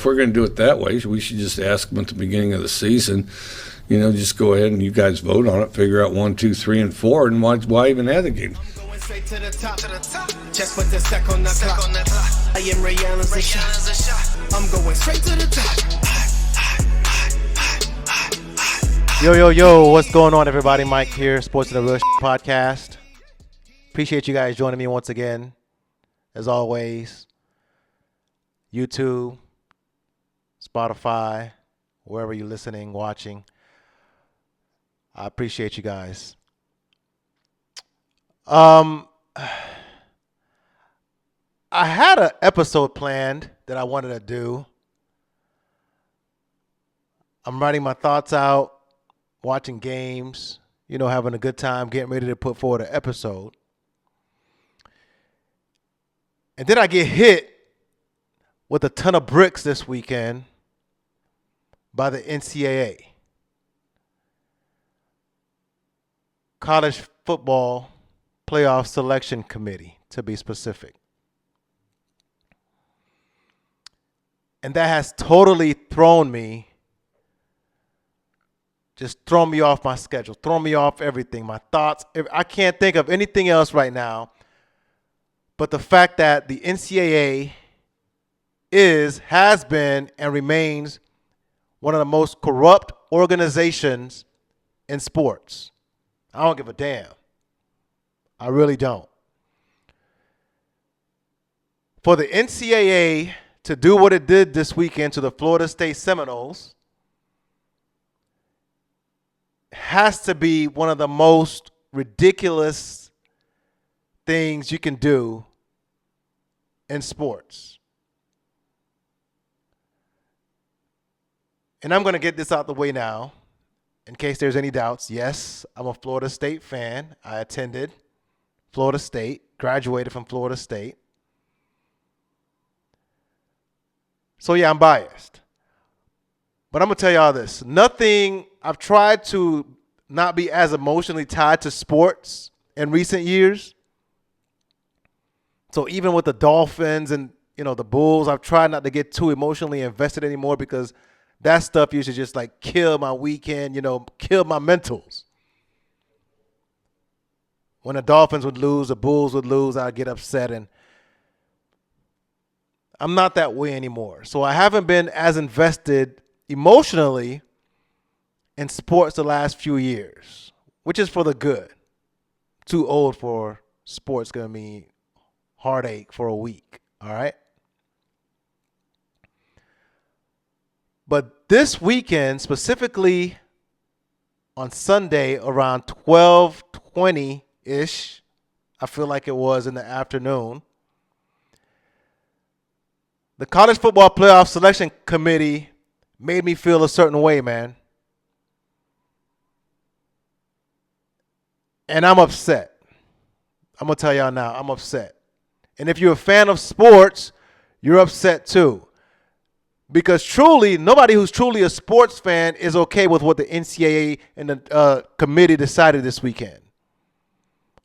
If we're going to do it that way, we should just ask them at the beginning of the season. Just go ahead and you guys vote on it, figure out 1, 2, 3, and 4, and why even have the game? I'm going straight to the top. Just put the sec on the clock. I am Ray Allen's a shot. I'm going straight to the top. Yo, what's going on, everybody? Mike here, Sports and the Real Podcast. Appreciate you guys joining me once again. As always, YouTube, Spotify, wherever you're listening, watching. I appreciate you guys. I had an episode planned that I wanted to do. I'm writing my thoughts out, watching games, having a good time, getting ready to put forward an episode. And then I get hit with a ton of bricks this weekend by the Ncaa. College Football Playoff Selection Committee, to be specific. And that has totally thrown me off my schedule, thrown me off everything, my thoughts. I can't think of anything else right now but the fact that the Ncaa has been, and remains one of the most corrupt organizations in sports. I don't give a damn. I really don't. For the Ncaa to do what it did this weekend to the Florida State Seminoles has to be one of the most ridiculous things you can do in sports. And I'm going to get this out the way now, in case there's any doubts. Yes, I'm a Florida State fan. I attended Florida State, graduated from Florida State. So yeah, I'm biased. But I'm going to tell y'all this. I've tried to not be as emotionally tied to sports in recent years. So even with the Dolphins and, the Bulls, I've tried not to get too emotionally invested anymore because that stuff used to just kill my weekend, kill my mentals. When the Dolphins would lose, the Bulls would lose, I'd get upset, and I'm not that way anymore. So I haven't been as invested emotionally in sports the last few years, which is for the good. Too old for sports, gonna be heartache for a week, all right? But this weekend, specifically on Sunday around 12:20-ish, I feel like it was in the afternoon, the College Football Playoff Selection Committee made me feel a certain way, man. And I'm upset. I'm going to tell y'all now, I'm upset. And if you're a fan of sports, you're upset too. Because truly, nobody who's truly a sports fan is okay with what the Ncaa and the committee decided this weekend.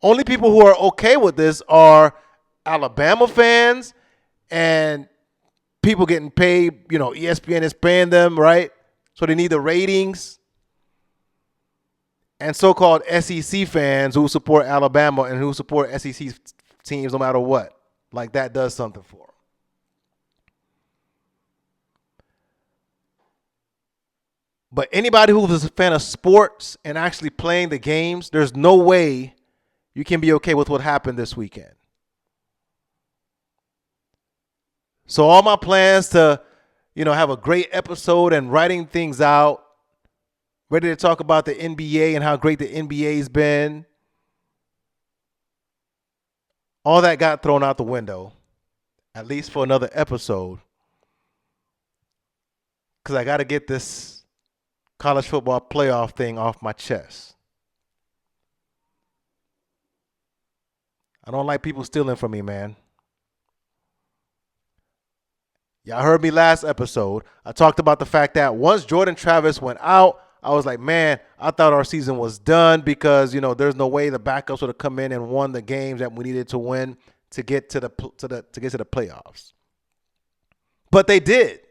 Only people who are okay with this are Alabama fans and people getting paid. ESPN is paying them, right? So they need the ratings. And so-called SEC fans who support Alabama and who support SEC teams no matter what. That does something for them. But anybody who is a fan of sports and actually playing the games, there's no way you can be okay with what happened this weekend. So all my plans to, have a great episode and writing things out, ready to talk about the NBA and how great the NBA's been, all that got thrown out the window, at least for another episode, because I got to get this college football playoff thing off my chest. I don't like people stealing from me, man. Y'all heard me last episode. I talked about the fact that once Jordan Travis went out, I was like, man, I thought our season was done because, there's no way the backups would have come in and won the games that we needed to win to get to the playoffs. But they did.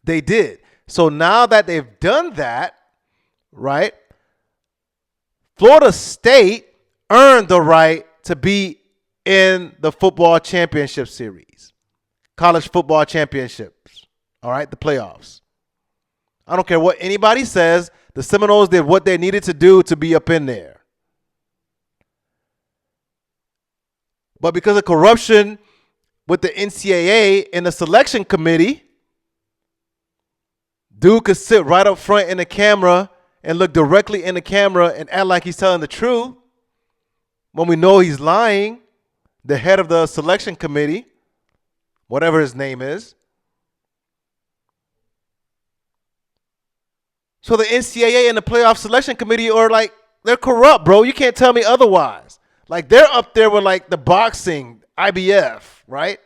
They did. So now that they've done that, right, Florida State earned the right to be in the football championship series, college football championships, all right, the playoffs. I don't care what anybody says. The Seminoles did what they needed to do to be up in there. But because of corruption with the NCAA and the selection committee, dude could sit right up front in the camera and look directly in the camera and act like he's telling the truth when we know he's lying. The head of the selection committee, whatever his name is. So the NCAA and the playoff selection committee are like, they're corrupt, bro. You can't tell me otherwise. Like, they're up there with like the boxing, IBF, right?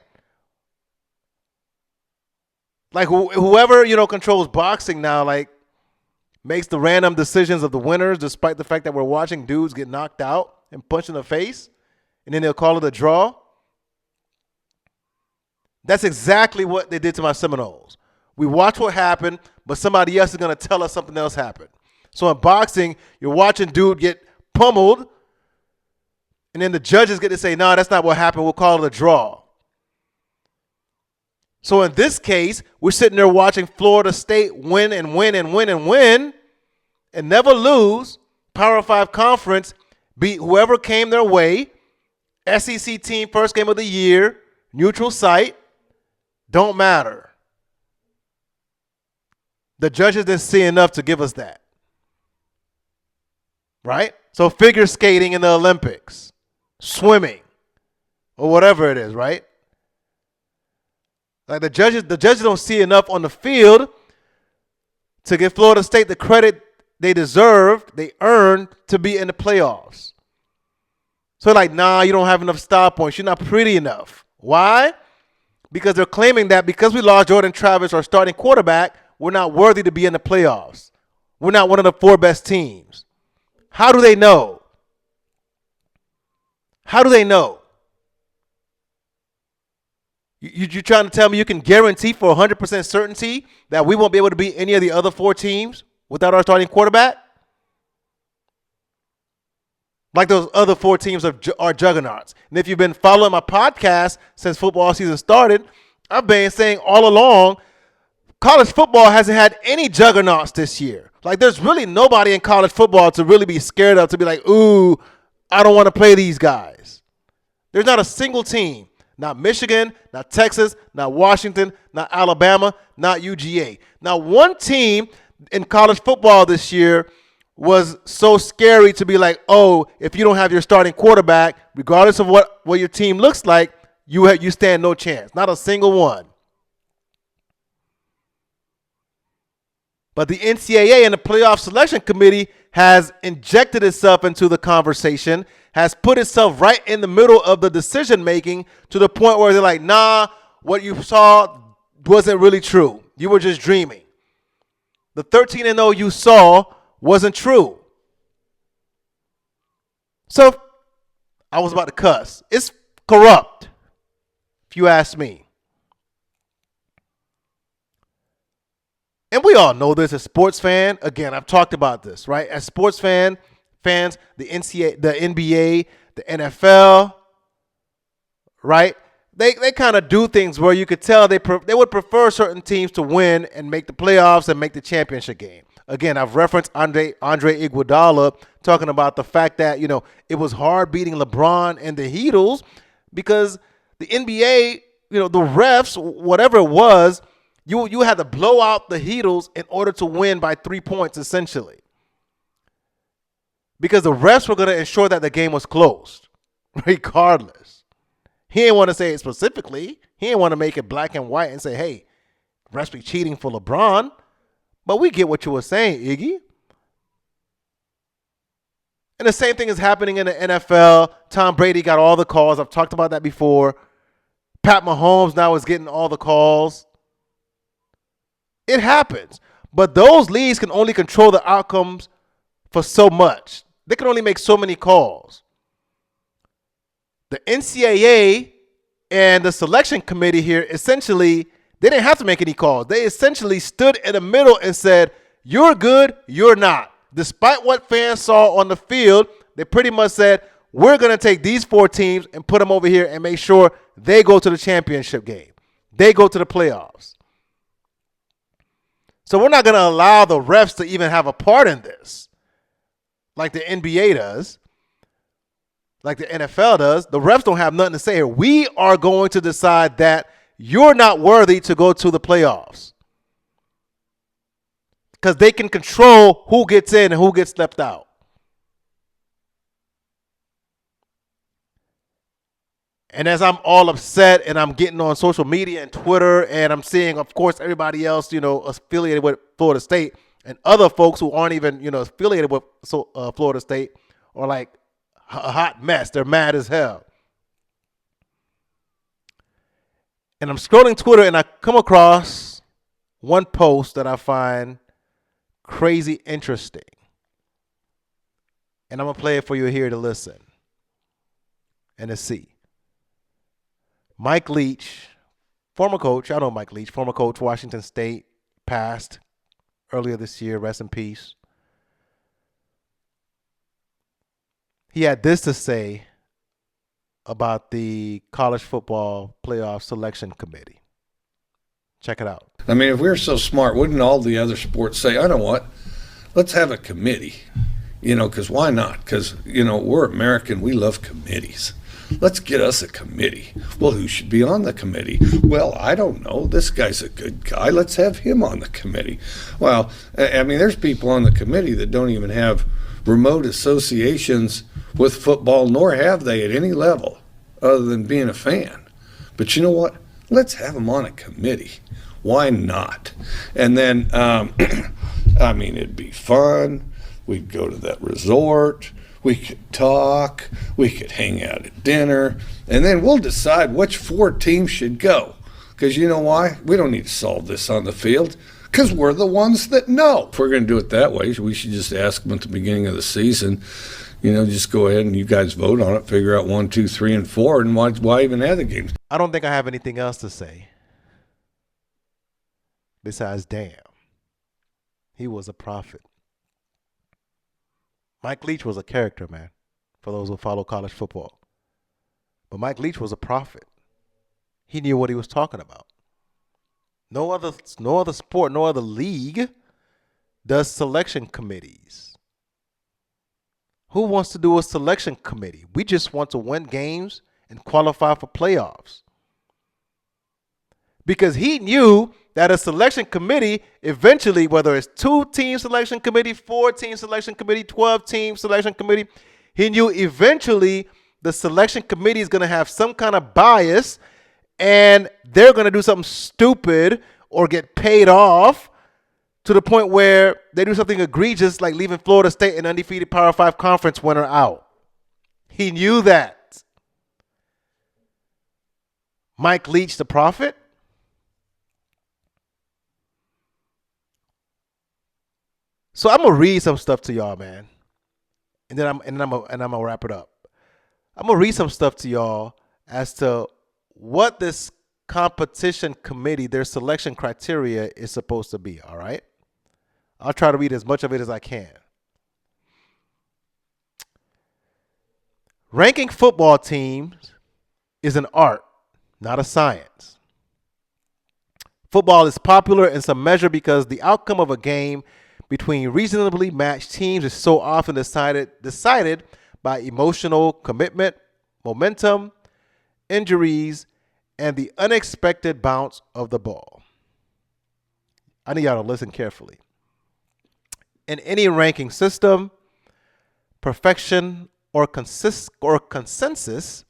Like whoever, controls boxing now, like, makes the random decisions of the winners, despite the fact that we're watching dudes get knocked out and punched in the face, and then they'll call it a draw. That's exactly what they did to my Seminoles. We watch what happened, but somebody else is going to tell us something else happened. So in boxing, you're watching dude get pummeled, and then the judges get to say, no, that's not what happened. We'll call it a draw. So in this case, we're sitting there watching Florida State win and win and win and win and never lose. Power 5 conference, beat whoever came their way. SEC team, first game of the year, neutral site, don't matter. The judges didn't see enough to give us that. Right? So figure skating in the Olympics, swimming, or whatever it is, right? Like the judges don't see enough on the field to give Florida State the credit they deserved, they earned to be in the playoffs. So like, nah, you don't have enough style points. You're not pretty enough. Why? Because they're claiming that because we lost Jordan Travis, our starting quarterback, we're not worthy to be in the playoffs. We're not one of the 4 best teams. How do they know? How do they know? You're trying to tell me you can guarantee for 100% certainty that we won't be able to beat any of the other 4 teams without our starting quarterback? Like those other 4 teams are juggernauts. And if you've been following my podcast since football season started, I've been saying all along, college football hasn't had any juggernauts this year. Like there's really nobody in college football to really be scared of, to be like, ooh, I don't want to play these guys. There's not a single team. Not Michigan, not Texas, not Washington, not Alabama, not UGA. Now, one team in college football this year was so scary to be like, oh, if you don't have your starting quarterback, regardless of what your team looks like, you stand no chance. Not a single one. But the NCAA and the playoff selection committee has injected itself into the conversation, has put itself right in the middle of the decision making to the point where they're like, nah, what you saw wasn't really true. You were just dreaming. The 13-0 you saw wasn't true. So I was about to cuss. It's corrupt, if you ask me. And we all know this as sports fan. Again, I've talked about this, right? As sports fans, the NCAA, the NBA, the NFL, right? They kind of do things where you could tell they would prefer certain teams to win and make the playoffs and make the championship game. Again, I've referenced Andre Iguodala talking about the fact that, it was hard beating LeBron and the Heatles because the NBA, the refs, whatever it was, you had to blow out the Heatles in order to win by 3 points, essentially. Because the refs were going to ensure that the game was closed, regardless. He didn't want to say it specifically. He didn't want to make it black and white and say, hey, refs be cheating for LeBron. But we get what you were saying, Iggy. And the same thing is happening in the NFL. Tom Brady got all the calls. I've talked about that before. Pat Mahomes now is getting all the calls. It happens. But those leagues can only control the outcomes for so much. They can only make so many calls. The NCAA and the selection committee here, essentially, They didn't have to make any calls. They essentially stood in the middle and said, you're good, you're not. Despite what fans saw on the field, they pretty much said, we're going to take these 4 teams and put them over here and make sure they go to the championship game. They go to the playoffs. So we're not going to allow the refs to even have a part in this like the NBA does, like the NFL does. The refs don't have nothing to say here. We are going to decide that you're not worthy to go to the playoffs because they can control who gets in and who gets left out. And as I'm all upset and I'm getting on social media and Twitter and I'm seeing, of course, everybody else, affiliated with Florida State and other folks who aren't even, affiliated with Florida State are like a hot mess. They're mad as hell. And I'm scrolling Twitter and I come across one post that I find crazy interesting. And I'm going to play it for you here to listen and to see. Mike Leach, former coach, I know Mike Leach, former coach, Washington State, passed earlier this year, rest in peace. He had this to say about the college football playoff selection committee. Check it out. I mean, if we were so smart, wouldn't all the other sports say, I know what, let's have a committee, because why not? Because, we're American, we love committees. Let's get us a committee. Well, who should be on the committee? Well, I don't know. This guy's a good guy. Let's have him on the committee. Well, I mean, there's people on the committee that don't even have remote associations with football, nor have they at any level other than being a fan. But you know what? Let's have them on a committee. Why not? And then, I mean, it'd be fun. We'd go to that resort. We could talk. We could hang out at dinner. And then we'll decide which 4 teams should go. Because you know why? We don't need to solve this on the field. Because we're the ones that know. If we're going to do it that way, we should just ask them at the beginning of the season, just go ahead and you guys vote on it, figure out 1, 2, 3, and 4, and why even have the games? I don't think I have anything else to say besides damn. He was a prophet. Mike Leach was a character, man, for those who follow college football. But Mike Leach was a prophet. He knew what he was talking about. No other sport, no other league does selection committees. Who wants to do a selection committee? We just want to win games and qualify for playoffs. Because he knew that a selection committee eventually, whether it's 2-team selection committee, 4-team selection committee, 12-team selection committee, he knew eventually the selection committee is going to have some kind of bias and they're going to do something stupid or get paid off to the point where they do something egregious like leaving Florida State, an undefeated Power 5 conference winner, out. He knew that. Mike Leach, the prophet? So I'm gonna read some stuff to y'all, man, and then I'm gonna wrap it up. I'm gonna read some stuff to y'all as to what this competition committee, their selection criteria, is supposed to be. All right, I'll try to read as much of it as I can. Ranking football teams is an art, not a science. Football is popular in some measure because the outcome of a game between reasonably matched teams is so often decided by emotional commitment, momentum, injuries, and the unexpected bounce of the ball. I need y'all to listen carefully. In any ranking system, perfection or consensus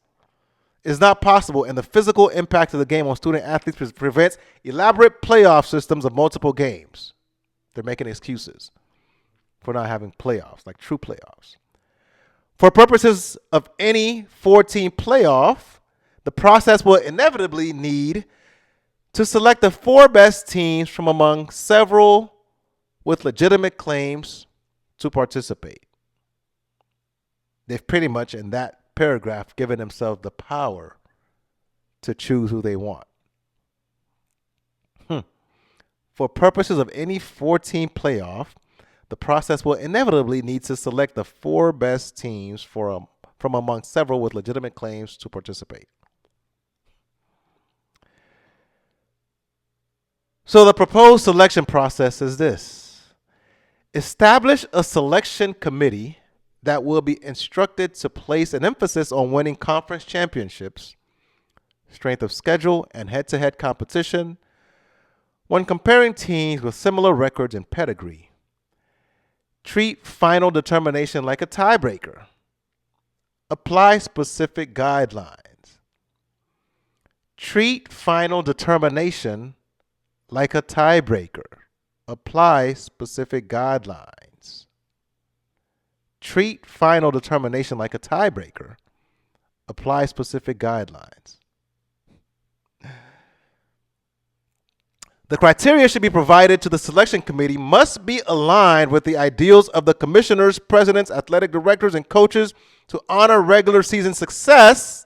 is not possible, and the physical impact of the game on student athletes prevents elaborate playoff systems of multiple games. They're making excuses for not having playoffs, like true playoffs. For purposes of any 14 playoff, the process will inevitably need to select the 4 best teams from among several with legitimate claims to participate. They've pretty much, in that paragraph, given themselves the power to choose who they want. For purposes of any 14 playoff, the process will inevitably need to select the 4 best teams from among several with legitimate claims to participate. So the proposed selection process is this. Establish a selection committee that will be instructed to place an emphasis on winning conference championships, strength of schedule, and head-to-head competition when comparing teams with similar records and pedigree. Treat final determination like a tiebreaker. Apply specific guidelines. Treat final determination like a tiebreaker. Apply specific guidelines. Treat final determination like a tiebreaker. Apply specific guidelines. The criteria should be provided to the selection committee must be aligned with the ideals of the commissioners, presidents, athletic directors, and coaches to honor regular season success,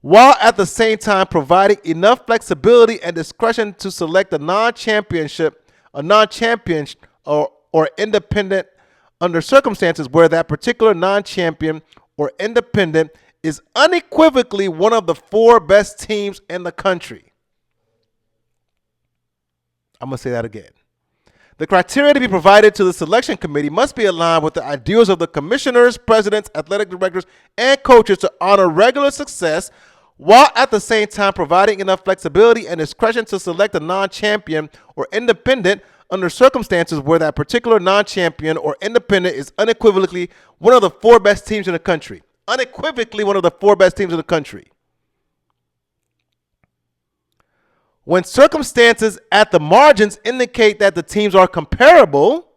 while at the same time providing enough flexibility and discretion to select a non-champion or independent under circumstances where that particular non-champion or independent is unequivocally one of the 4 best teams in the country. I'm going to say that again. The criteria to be provided to the selection committee must be aligned with the ideals of the commissioners, presidents, athletic directors, and coaches to honor regular success, while at the same time providing enough flexibility and discretion to select a non-champion or independent under circumstances where that particular non-champion or independent is unequivocally one of the 4 best teams in the country. Unequivocally one of the 4 best teams in the country. When circumstances at the margins indicate that the teams are comparable,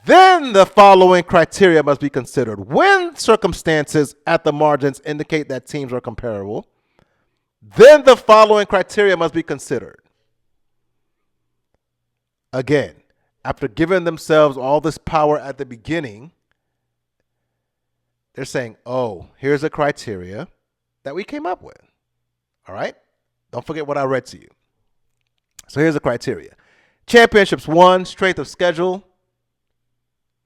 then the following criteria must be considered. When circumstances at the margins indicate that teams are comparable, then the following criteria must be considered. Again, after giving themselves all this power at the beginning, they're saying, oh, here's a criteria that we came up with. All right? Don't forget what I read to you. So here's the criteria. Championships won, strength of schedule.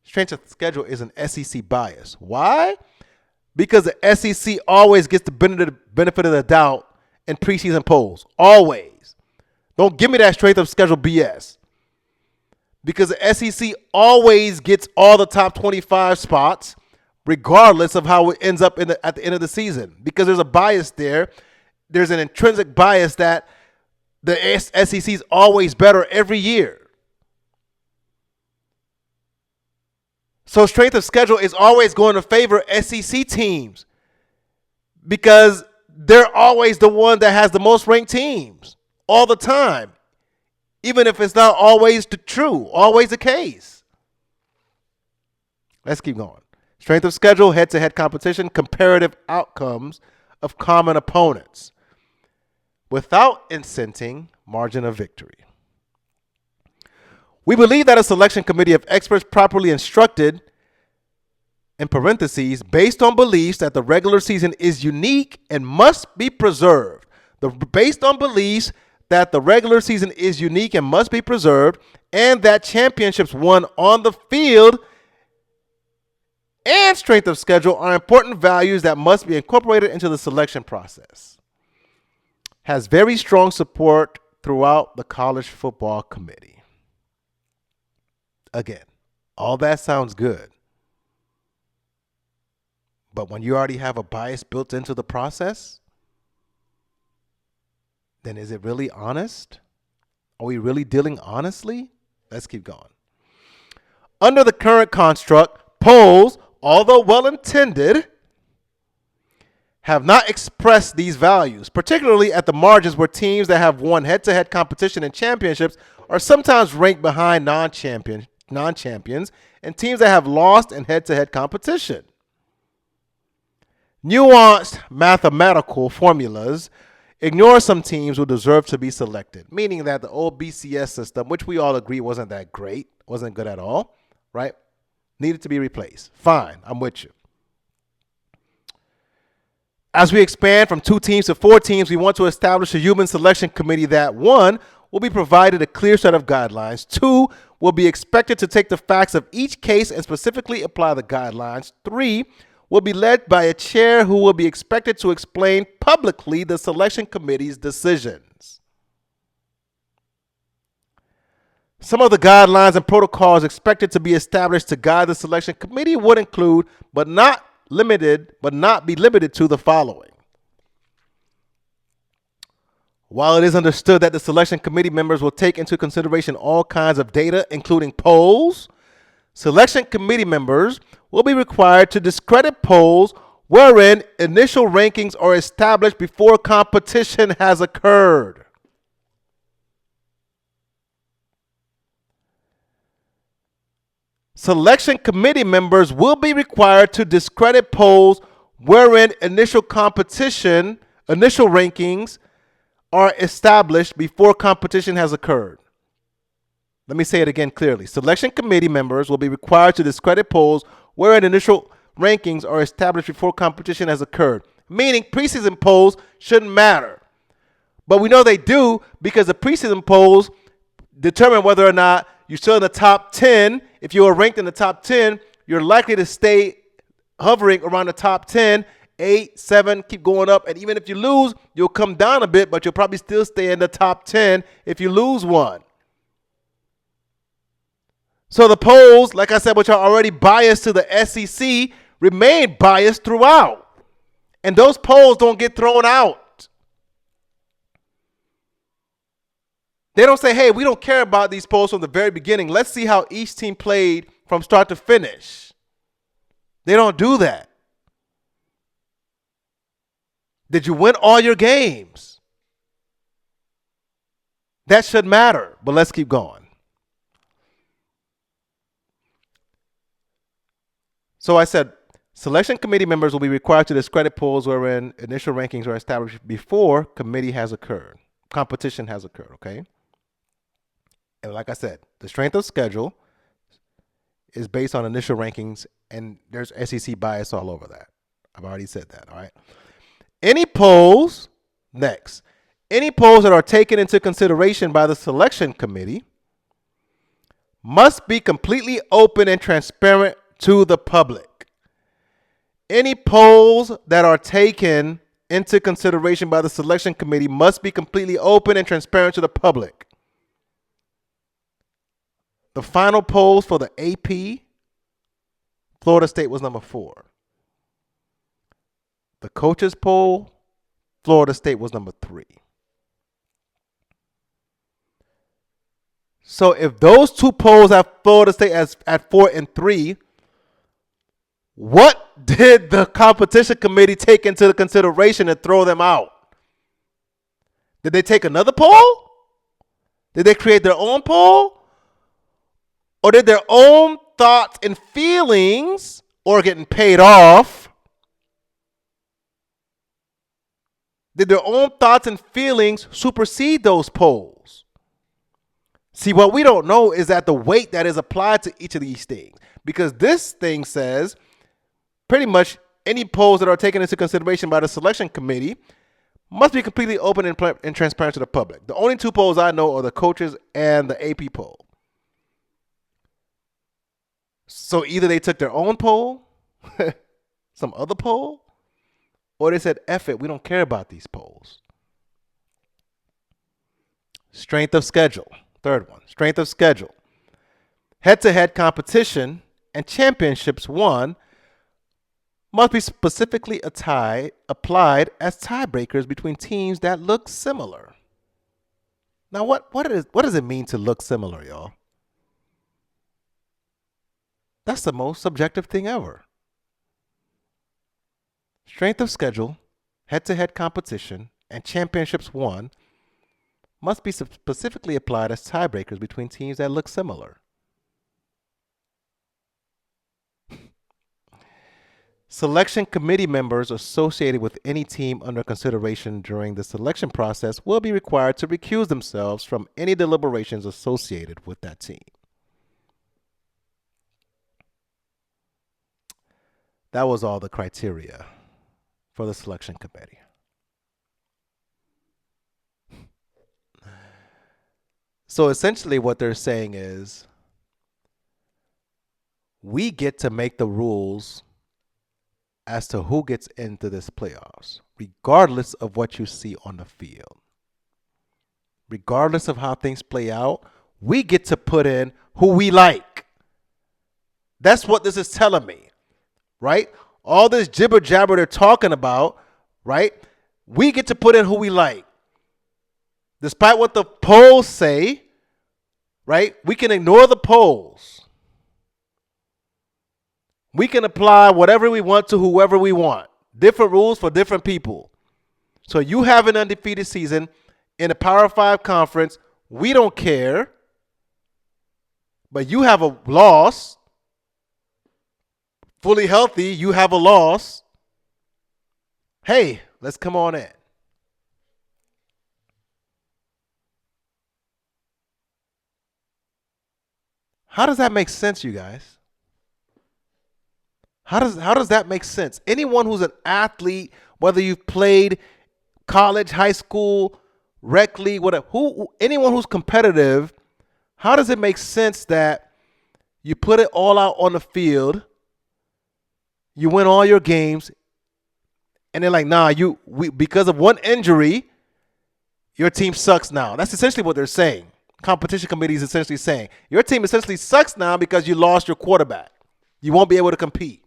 Strength of schedule is an SEC bias. Why? Because the SEC always gets the benefit of the doubt in preseason polls. Always. Don't give me that strength of schedule BS. Because the SEC always gets all the top 25 spots, regardless of how it ends up at the end of the season. Because there's a bias there. There's an intrinsic bias that the SEC is always better every year. So strength of schedule is always going to favor SEC teams because they're always the one that has the most ranked teams all the time, even if it's not always always the case. Let's keep going. Strength of schedule, head-to-head competition, comparative outcomes of common opponents, without incenting margin of victory. We believe that a selection committee of experts properly instructed, in parentheses, based on beliefs that the regular season is unique and must be preserved. Based on beliefs that the regular season is unique and must be preserved, and that championships won on the field and strength of schedule are important values that must be incorporated into the selection process. Has very strong support throughout the college football committee. Again, all that sounds good. But when you already have a bias built into the process, then is it really honest? Are we really dealing honestly? Let's keep going. Under the current construct, polls, although well-intended, have not expressed these values, particularly at the margins where teams that have won head-to-head competition and championships are sometimes ranked behind non-champions and teams that have lost in head-to-head competition. Nuanced mathematical formulas ignore some teams who deserve to be selected, meaning that the old BCS system, which we all agree wasn't that great, wasn't good at all, right, needed to be replaced. Fine, I'm with you. As we expand from 2 teams to 4 teams, we want to establish a human selection committee that, 1, will be provided a clear set of guidelines. 2, will be expected to take the facts of each case and specifically apply the guidelines. 3, will be led by a chair who will be expected to explain publicly the selection committee's decisions. Some of the guidelines and protocols expected to be established to guide the selection committee would include, but not be limited to the following. While it is understood that the selection committee members will take into consideration all kinds of data, including polls, selection committee members will be required to discredit polls wherein initial rankings are established before competition has occurred. Selection committee members will be required to discredit polls wherein initial rankings are established before competition has occurred. Let me say it again clearly. Selection committee members will be required to discredit polls wherein initial rankings are established before competition has occurred. Meaning preseason polls shouldn't matter. But we know they do because the preseason polls determine whether or not you're still in the top 10. If you are ranked in the top 10, you're likely to stay hovering around the top 10, 8, 7, keep going up. And even if you lose, you'll come down a bit, but you'll probably still stay in the top 10 if you lose one. So the polls, like I said, which are already biased to the SEC, remain biased throughout. And those polls don't get thrown out. They don't say, hey, we don't care about these polls from the very beginning. Let's see how each team played from start to finish. They don't do that. Did you win all your games? That should matter, but let's keep going. So I said, selection committee members will be required to discredit polls wherein initial rankings are established before competition has occurred, okay? And like I said, the strength of schedule is based on initial rankings, and there's SEC bias all over that. I've already said that, all right? Any polls that are taken into consideration by the selection committee must be completely open and transparent to the public. Any polls that are taken into consideration by the selection committee must be completely open and transparent to the public. The final polls for the AP, Florida State was number 4. The coaches poll, Florida State was number 3. So if those two polls have Florida State as at 4 and 3, what did the competition committee take into consideration and throw them out? Did they take another poll? Did they create their own poll? Or did their own thoughts and feelings, or getting paid off, did their own thoughts and feelings supersede those polls? See, what we don't know is that the weight that is applied to each of these things. Because this thing says pretty much any polls that are taken into consideration by the selection committee must be completely open and transparent to the public. The only two polls I know are the coaches and the AP poll. So either they took their own poll, some other poll, or they said, F it, we don't care about these polls. Strength of schedule. Third one, strength of schedule. Head-to-head competition and championships won must be specifically applied as tiebreakers between teams that look similar. Now, what does it mean to look similar, y'all? That's the most subjective thing ever. Strength of schedule, head-to-head competition, and championships won must be specifically applied as tiebreakers between teams that look similar. Selection committee members associated with any team under consideration during the selection process will be required to recuse themselves from any deliberations associated with that team. That was all the criteria for the selection committee. So essentially what they're saying is we get to make the rules as to who gets into this playoffs, regardless of what you see on the field. Regardless of how things play out, we get to put in who we like. That's what this is telling me, right? All this jibber jabber they're talking about, right? We get to put in who we like. Despite what the polls say, right? We can ignore the polls. We can apply whatever we want to whoever we want. Different rules for different people. So you have an undefeated season in a Power 5 conference. We don't care. But you have a loss. Fully healthy, you have a loss. Hey, let's come on in. How does that make sense, you guys? How does that make sense? Anyone who's an athlete, whether you've played college, high school, rec league, whatever, anyone who's competitive, how does it make sense that you put it all out on the field, you win all your games, and they're like, nah, because of one injury, your team sucks now. That's essentially what they're saying. Competition committee is essentially saying your team essentially sucks now because you lost your quarterback. You won't be able to compete.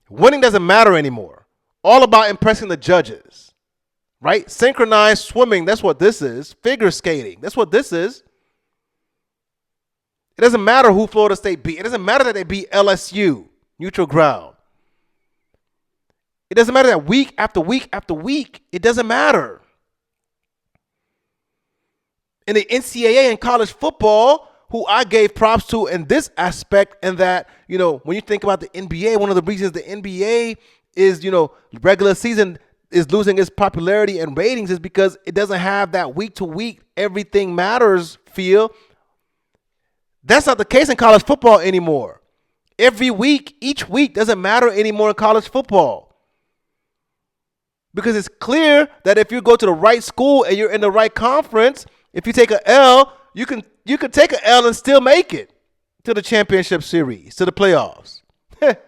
Winning doesn't matter anymore. All about impressing the judges, right? Synchronized swimming, that's what this is. Figure skating, that's what this is. It doesn't matter who Florida State beat. It doesn't matter that they beat LSU, neutral ground. It doesn't matter that week after week after week. It doesn't matter. In the Ncaa and college football, who I gave props to in this aspect, and that, when you think about the NBA, one of the reasons the NBA is, regular season is losing its popularity and ratings is because it doesn't have that week to week, everything matters feel. That's not the case in college football anymore. Every week, each week doesn't matter anymore in college football. Because it's clear that if you go to the right school and you're in the right conference, if you take an L, you can take an L and still make it to the championship series, to the playoffs. It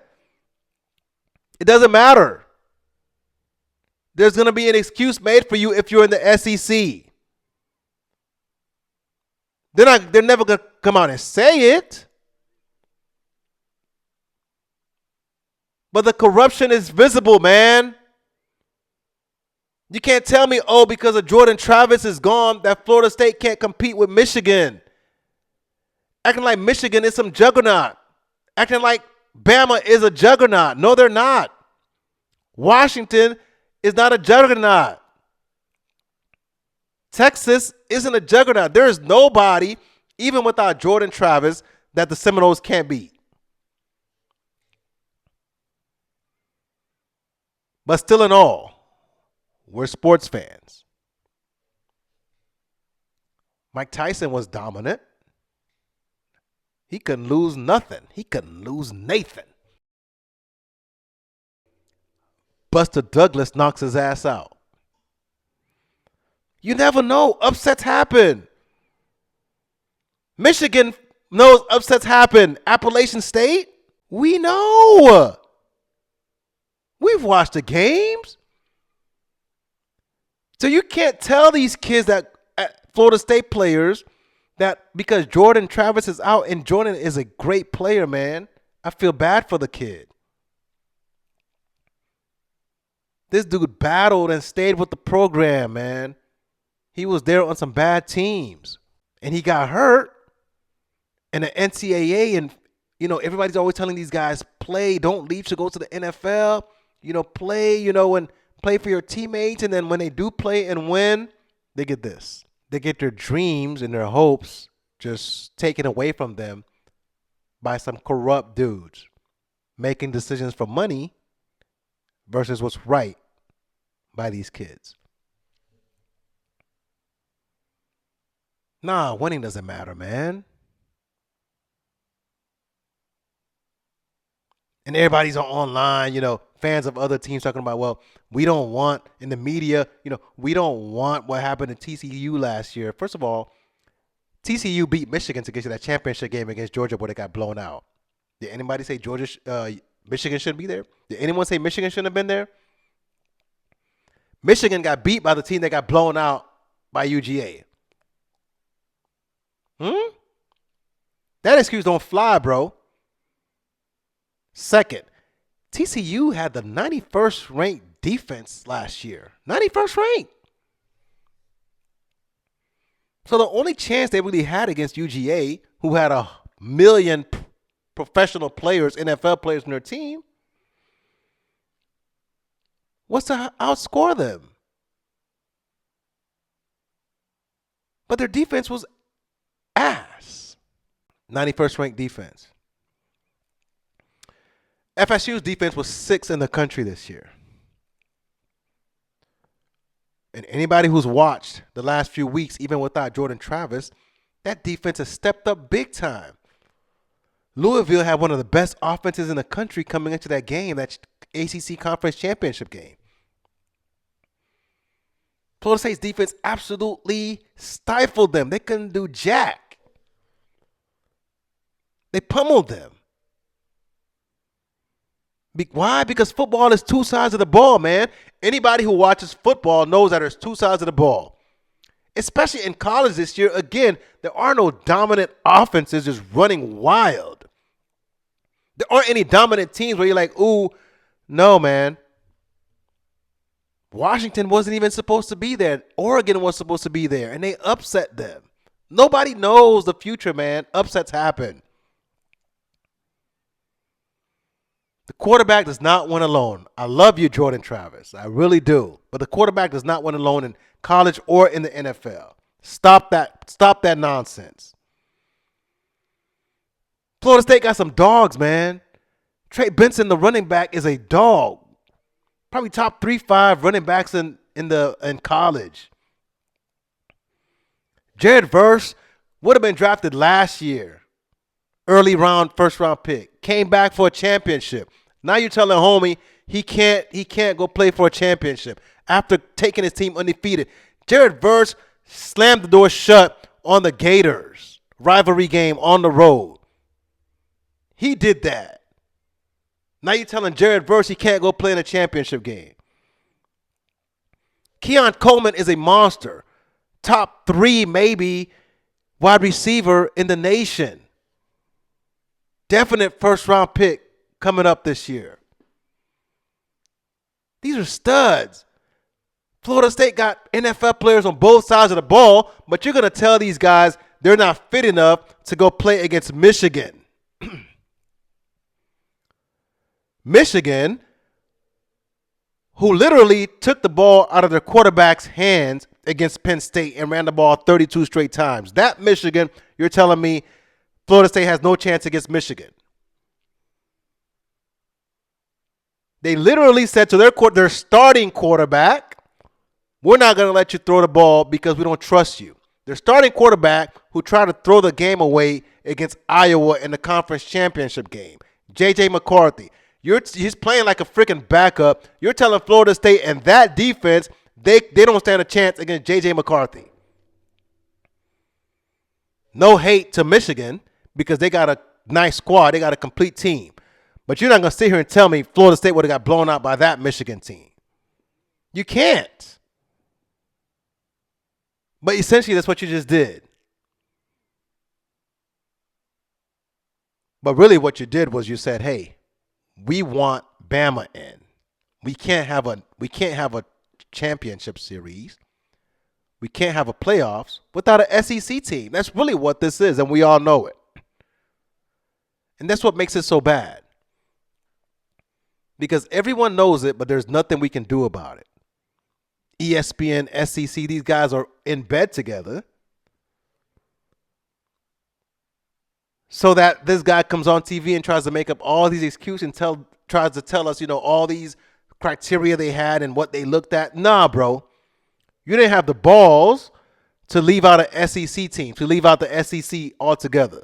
doesn't matter. There's going to be an excuse made for you if you're in the SEC. They're never going to come out and say it. But the corruption is visible, man. You can't tell me, because of Jordan Travis is gone, that Florida State can't compete with Michigan. Acting like Michigan is some juggernaut. Acting like Bama is a juggernaut. No, they're not. Washington is not a juggernaut. Texas isn't a juggernaut. There is nobody, even without Jordan Travis, that the Seminoles can't beat. But still in all, we're sports fans. Mike Tyson was dominant. He couldn't lose nothing. He couldn't lose Nathan. Buster Douglas knocks his ass out. You never know. Upsets happen. Michigan knows upsets happen. Appalachian State, we know. We've watched the games. So you can't tell these kids that Florida State players that because Jordan Travis is out, and Jordan is a great player, man. I feel bad for the kid. This dude battled and stayed with the program, man. He was there on some bad teams. And he got hurt. And the NCAA and, everybody's always telling these guys, play, don't leave to go to the NFL. Play, and play for your teammates. And then when they do play and win, they get this. They get their dreams and their hopes just taken away from them by some corrupt dudes making decisions for money versus what's right by these kids. Nah, winning doesn't matter, man. And everybody's online, fans of other teams talking about, well, we don't want, in the media, we don't want what happened to TCU last year. First of all, TCU beat Michigan to get to that championship game against Georgia where they got blown out. Did anybody say Michigan shouldn't be there? Did anyone say Michigan shouldn't have been there? Michigan got beat by the team that got blown out by UGA. That excuse don't fly, bro. Second, TCU had the 91st ranked defense last year. 91st ranked. So the only chance they really had against UGA, who had 1 million professional players, NFL players in their team, was to outscore them. But their defense was ass. 91st ranked defense. FSU's defense was 6th in the country this year. And anybody who's watched the last few weeks, even without Jordan Travis, that defense has stepped up big time. Louisville had one of the best offenses in the country coming into that game, that ACC Conference Championship game. Florida State's defense absolutely stifled them. They couldn't do jack. They pummeled them. Why? Because football is two sides of the ball, man. Anybody who watches football knows that there's two sides of the ball. Especially in college this year, again, there are no dominant offenses just running wild. There aren't any dominant teams where you're like, ooh, no, man. Washington wasn't even supposed to be there. Oregon was supposed to be there, and they upset them. Nobody knows the future, man. Upsets happen. The quarterback does not win alone. I love you, Jordan Travis. I really do. But the quarterback does not win alone in college or in the NFL. Stop that nonsense. Florida State got some dogs, man. Trey Benson, the running back, is a dog. Probably top 3-5 running backs in college. Jared Verse would have been drafted last year. Early round, first round pick. Came back for a championship. Now you're telling homie he can't go play for a championship after taking his team undefeated. Jared Verse slammed the door shut on the Gators rivalry game on the road. He did that. Now you're telling Jared Verse he can't go play in a championship game. Keon Coleman is a monster. Top 3 maybe wide receiver in the nation. Definite first round pick coming up this year. These are studs. Florida State got NFL players on both sides of the ball, but you're going to tell these guys they're not fit enough to go play against Michigan. Michigan, who literally took the ball out of their quarterback's hands against Penn State and ran the ball 32 straight times. That Michigan, you're telling me Florida State has no chance against Michigan. They literally said to their starting quarterback, we're not going to let you throw the ball because we don't trust you. Their starting quarterback who tried to throw the game away against Iowa in the conference championship game, J.J. McCarthy. He's playing like a freaking backup. You're telling Florida State and that defense, they don't stand a chance against J.J. McCarthy. No hate to Michigan because they got a nice squad. They got a complete team. But you're not going to sit here and tell me Florida State would have got blown out by that Michigan team. You can't. But essentially, that's what you just did. But really what you did was you said, hey, we want Bama in. We can't have a championship series. We can't have a playoffs without an SEC team. That's really what this is, and we all know it. And that's what makes it so bad. Because everyone knows it, but there's nothing we can do about it. ESPN, SEC, these guys are in bed together. So that this guy comes on TV and tries to make up all these excuses and tries to tell us, all these criteria they had and what they looked at. Nah, bro. You didn't have the balls to leave out an SEC team, to leave out the SEC altogether.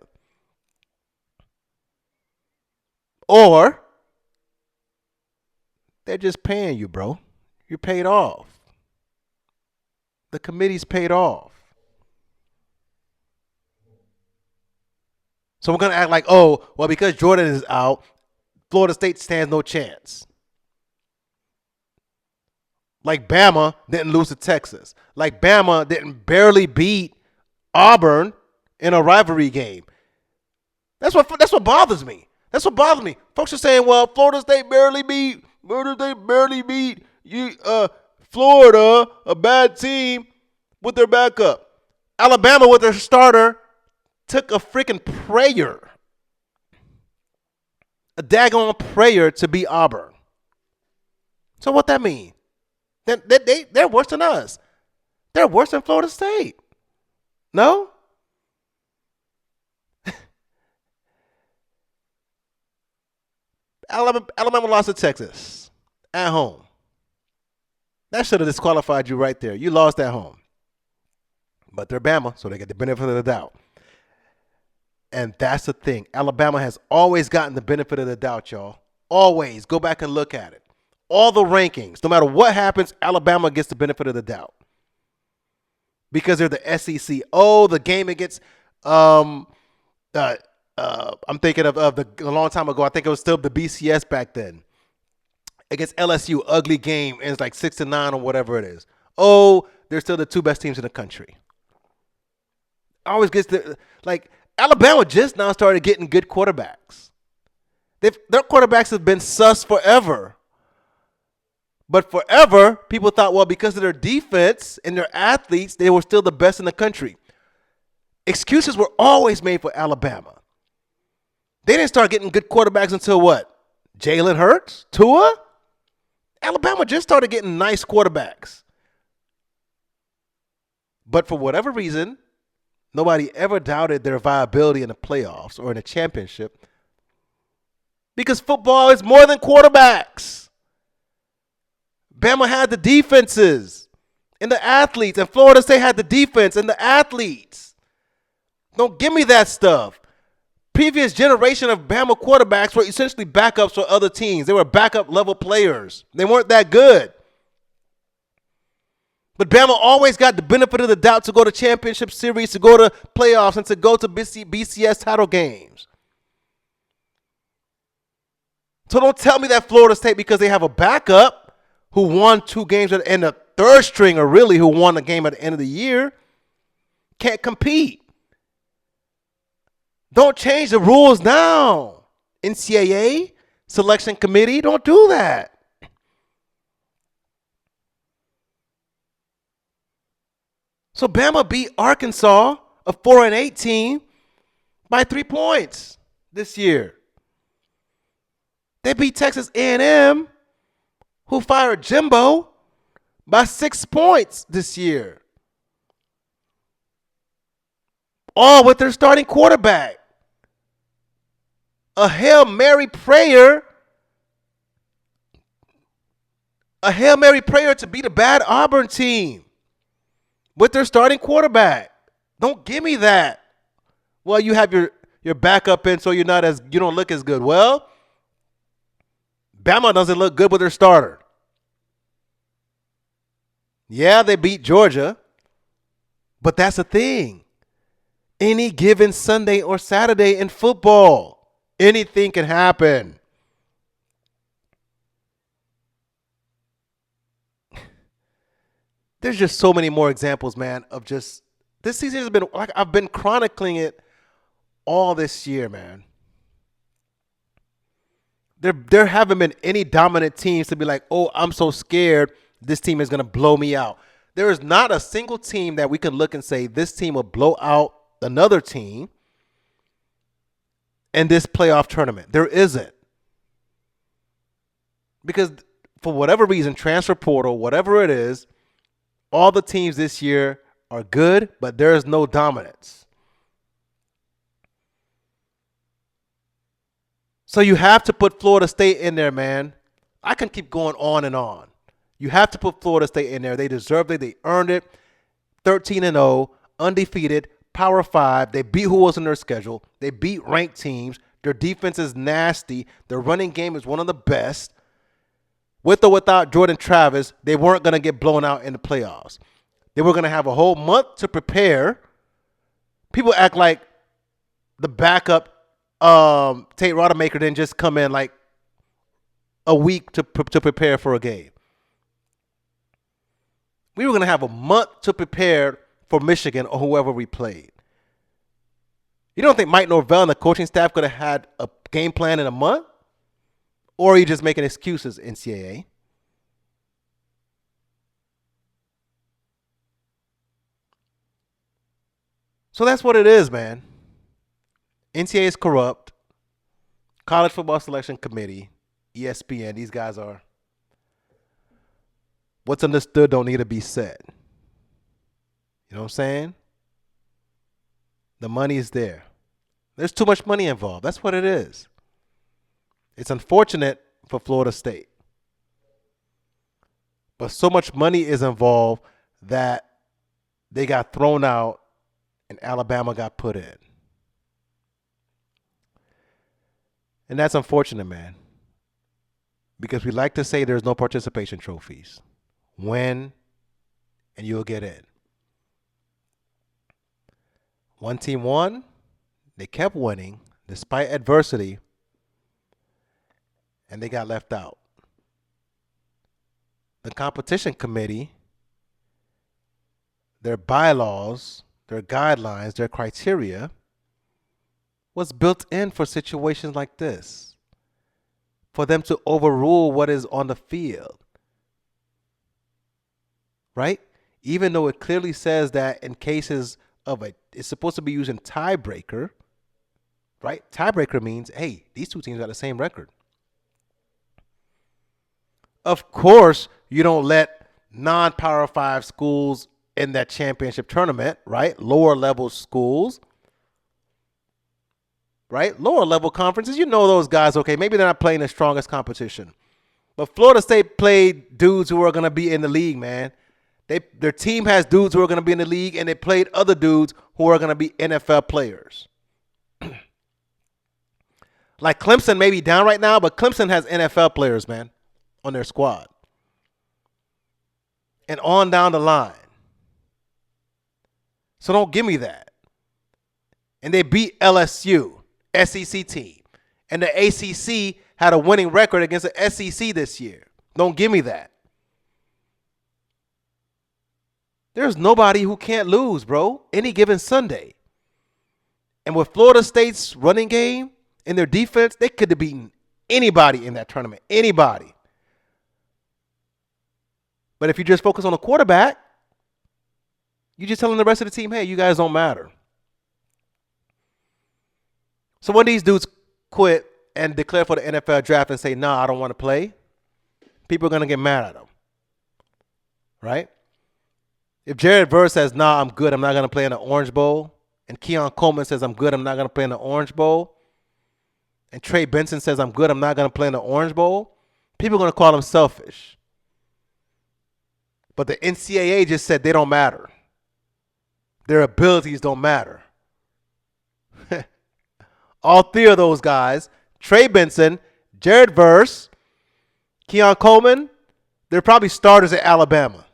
Or They're just paying you, bro. You're paid off. The committee's paid off. So we're going to act like, oh, well, because Jordan is out, Florida State stands no chance. Like Bama didn't lose to Texas. Like Bama didn't barely beat Auburn in a rivalry game. That's what bothers me. That's what bothers me. Folks are saying, well, Florida State barely beat Florida, a bad team, with their backup. Alabama with their starter took a freaking prayer. A daggone prayer to beat Auburn. So what that mean? They're worse than us. They're worse than Florida State. No? Alabama lost to Texas at home. That should have disqualified you right there. You lost at home. But they're Bama, so they get the benefit of the doubt. And that's the thing. Alabama has always gotten the benefit of the doubt, y'all. Always. Go back and look at it. All the rankings, no matter what happens, Alabama gets the benefit of the doubt. Because they're the SEC. Oh, the game against, I'm thinking of a long time ago. I think it was still the BCS back then. Against LSU, ugly game, and it's like 6-9 or whatever it is. Oh, they're still the two best teams in the country. Always gets Alabama just now started getting good quarterbacks. Their quarterbacks have been sus forever. But forever, people thought, well, because of their defense and their athletes, they were still the best in the country. Excuses were always made for Alabama. They didn't start getting good quarterbacks until what? Jalen Hurts? Tua? Alabama just started getting nice quarterbacks. But for whatever reason, nobody ever doubted their viability in the playoffs or in a championship. Because football is more than quarterbacks. Bama had the defenses and the athletes, and Florida State had the defense and the athletes. Don't give me that stuff. Previous generation of Bama quarterbacks were essentially backups for other teams. They were backup level players. They weren't that good. But Bama always got the benefit of the doubt to go to championship series, to go to playoffs, and to go to BCS title games. So don't tell me that Florida State, because they have a backup who won 2 games and a third stringer really who won a game at the end of the year, can't compete. Don't change the rules now. Ncaa, selection committee, don't do that. So Bama beat Arkansas, a 4-8 team, by 3 points this year. They beat Texas A&M, who fired Jimbo, by 6 points this year. All with their starting quarterback. A Hail Mary prayer. A Hail Mary prayer to beat a bad Auburn team with their starting quarterback. Don't give me that. Well, you have your backup in, so you don't look as good. Well, Bama doesn't look good with their starter. Yeah, they beat Georgia, but that's the thing. Any given Sunday or Saturday in football, anything can happen. There's just so many more examples, man, of just this season has been like I've been chronicling it all this year, man. There haven't been any dominant teams to be like, oh, I'm so scared this team is going to blow me out. There is not a single team that we can look and say this team will blow out another team in this playoff tournament. There isn't. Because for whatever reason, transfer portal, whatever it is, all the teams this year are good, but there is no dominance. So you have to put Florida State in there, man. I can keep going on and on. You have to put Florida State in there. They deserved it. They earned it. 13-0, undefeated, Power 5. They beat who was in their schedule. They beat ranked teams. Their defense is nasty. Their running game is one of the best. with or without Jordan Travis, they weren't going to get blown out in the playoffs. They were going to have a whole month to prepare. People act like the backup Tate Rodemaker didn't just come in like a week to prepare for a game. We were going to have a month to prepare for Michigan or whoever we played. You don't think Mike Norvell and the coaching staff could have had a game plan in a month? Or are you just making excuses, NCAA? So that's what it is, man. NCAA is corrupt. College Football Selection Committee, ESPN, these guys are. What's understood don't need to be said. You know what I'm saying? The money is there. There's too much money involved. That's what it is. It's unfortunate for Florida State. But so much money is involved that they got thrown out and Alabama got put in. And that's unfortunate, man. Because we like to say there's no participation trophies. Win, and you'll get in. One team won. They kept winning despite adversity. And they got left out. The competition committee, their bylaws, their guidelines, their criteria was built in for situations like this. For them to overrule what is on the field. Right? Even though it clearly says that in cases of it's supposed to be using tiebreaker. Right? Tiebreaker means, hey, these two teams got the same record. Of course, you don't let non-Power 5 schools in that championship tournament, right? Lower level schools, right? Lower level conferences, you know those guys, okay, maybe they're not playing the strongest competition. But Florida State played dudes who are going to be in the league, man. Their team has dudes who are going to be in the league, and they played other dudes who are going to be NFL players. Like Clemson may be down right now, but Clemson has NFL players, man, on their squad. And on down the line. So don't give me that. And they beat LSU, SEC team. And the ACC had a winning record against the SEC this year. Don't give me that. There's nobody who can't lose, bro, any given Sunday. And with Florida State's running game and their defense, they could have beaten anybody in that tournament. Anybody. But if you just focus on the quarterback, you're just telling the rest of the team, hey, you guys don't matter. So when these dudes quit and declare for the NFL draft and say, nah, I don't want to play, people are going to get mad at them. Right? If Jared Verse says, nah, I'm good, I'm not going to play in the Orange Bowl, and Keon Coleman says, I'm good, I'm not going to play in the Orange Bowl, and Trey Benson says, I'm good, I'm not going to play in the Orange Bowl, people are going to call them selfish. But the NCAA just said they don't matter. Their abilities don't matter. All three of those guys, Trey Benson, Jared Verse, Keon Coleman, they're probably starters at Alabama.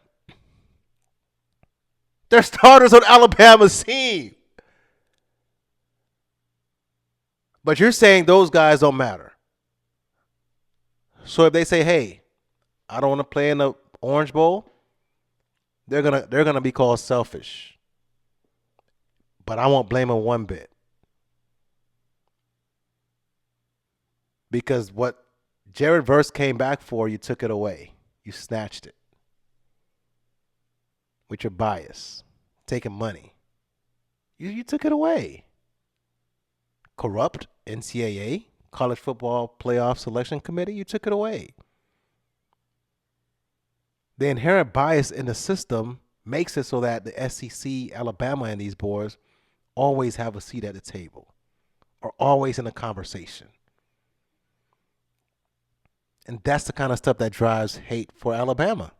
They're starters on Alabama's team. But you're saying those guys don't matter. So if they say, hey, I don't want to play in the Orange Bowl, they're gonna be called selfish. But I won't blame them one bit. Because what Jared Verse came back for, you took it away. You snatched it. With your bias. Taking money. You took it away. Corrupt NCAA, College Football Playoff Selection Committee, you took it away. The inherent bias in the system makes it so that the SEC, Alabama, and these boys always have a seat at the table or always in a conversation. And that's the kind of stuff that drives hate for Alabama.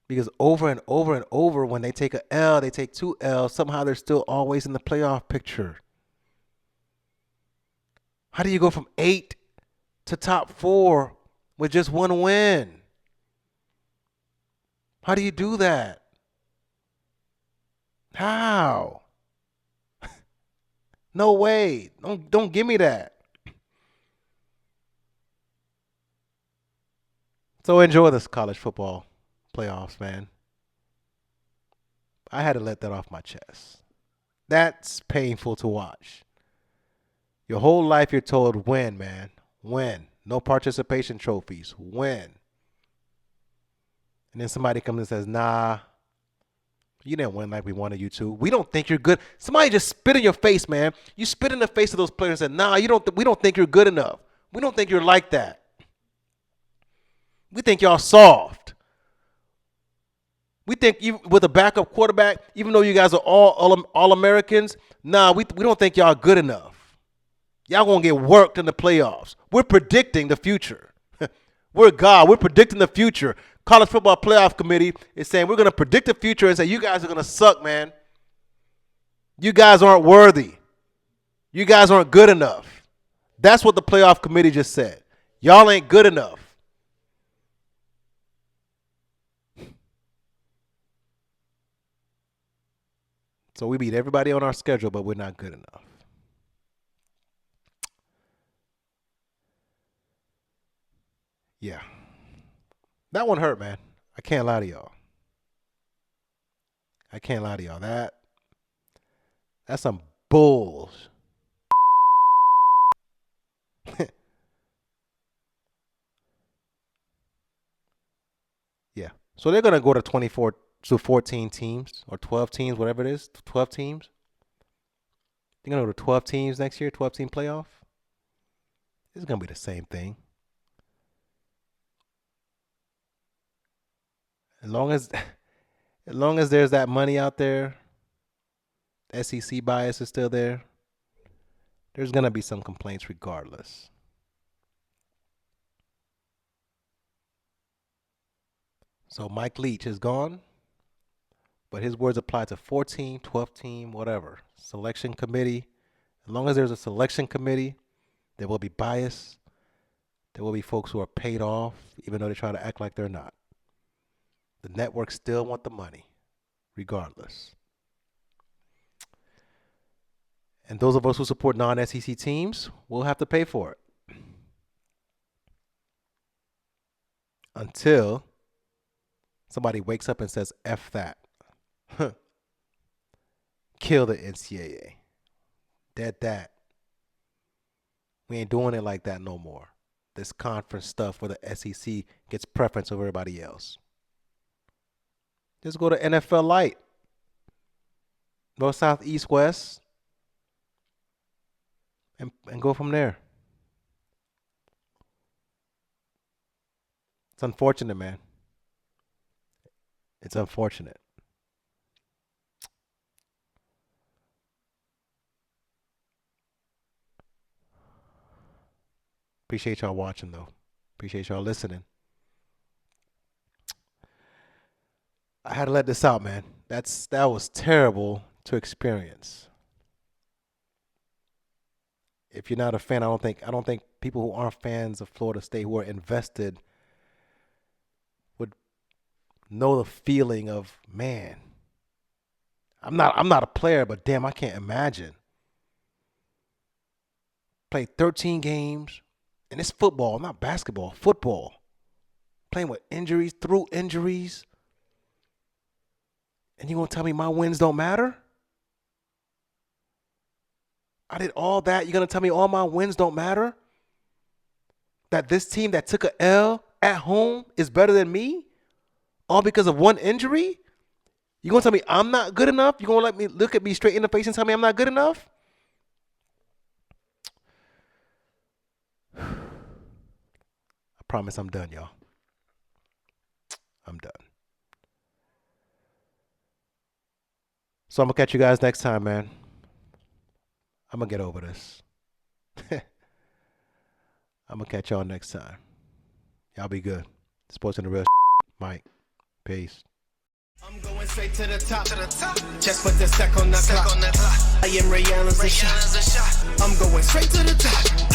Because over and over and over, when they take an L, they take 2 L's, somehow they're still always in the playoff picture. How do you go from 8 to top 4 with just one win. How do you do that? How? No way. Don't give me that. So enjoy this college football playoffs, man. I had to let that off my chest. That's painful to watch. Your whole life you're told win, man. Win. No participation trophies. Win. And then somebody comes and says, nah, you didn't win like we wanted you to. We don't think you're good. Somebody just spit in your face, man. You spit in the face of those players and said, nah, we don't think you're good enough. We don't think you're like that. We think y'all soft. We think with a backup quarterback, even though you guys are all Americans, nah, we don't think y'all good enough. Y'all gonna get worked in the playoffs. We're predicting the future. We're God. We're predicting the future. College Football Playoff Committee is saying we're gonna predict the future and say you guys are gonna suck, man. You guys aren't worthy. You guys aren't good enough. That's what the playoff committee just said. Y'all ain't good enough. So we beat everybody on our schedule, but we're not good enough. Yeah. That one hurt, man. I can't lie to y'all. That's some bulls. Yeah. So they're going to go to 24 to 14 teams or 12 teams, whatever it is, 12 teams. They're going to go to 12 teams next year, 12-team playoff. It's going to be the same thing. As long as there's that money out there, SEC bias is still there, there's going to be some complaints regardless. So Mike Leach is gone, but his words apply to 14, 12-team, whatever. Selection committee. As long as there's a selection committee, there will be bias. There will be folks who are paid off, even though they try to act like they're not. The networks still want the money, regardless. And those of us who support non-SEC teams will have to pay for it. Until somebody wakes up and says, F that. Kill the NCAA. Dead that. We ain't doing it like that no more. This conference stuff where the SEC gets preference over everybody else. Just go to NFL Light. North, South, East, West. And go from there. It's unfortunate, man. It's unfortunate. Appreciate y'all watching, though. Appreciate y'all listening. I had to let this out, man. That was terrible to experience. If you're not a fan, I don't think people who aren't fans of Florida State, who are invested, would know the feeling of, man, I'm not a player, but damn, I can't imagine. Played 13 games, and it's football, not basketball, football. Playing with injuries, through injuries. And you gonna tell me my wins don't matter? I did all that. You're gonna tell me all my wins don't matter? That this team that took a L at home is better than me? All because of one injury? You gonna tell me I'm not good enough? You gonna let me look at me straight in the face and tell me I'm not good enough? I promise I'm done, y'all. I'm done. So I'm going to catch you guys next time, man. I'm going to get over this. I'm going to catch y'all next time. Y'all be good. Sports in the real Mike. Peace. I'm going straight to the top. Just put the stack on the clock. I am Ray Allen's a shot. I'm going straight to the top.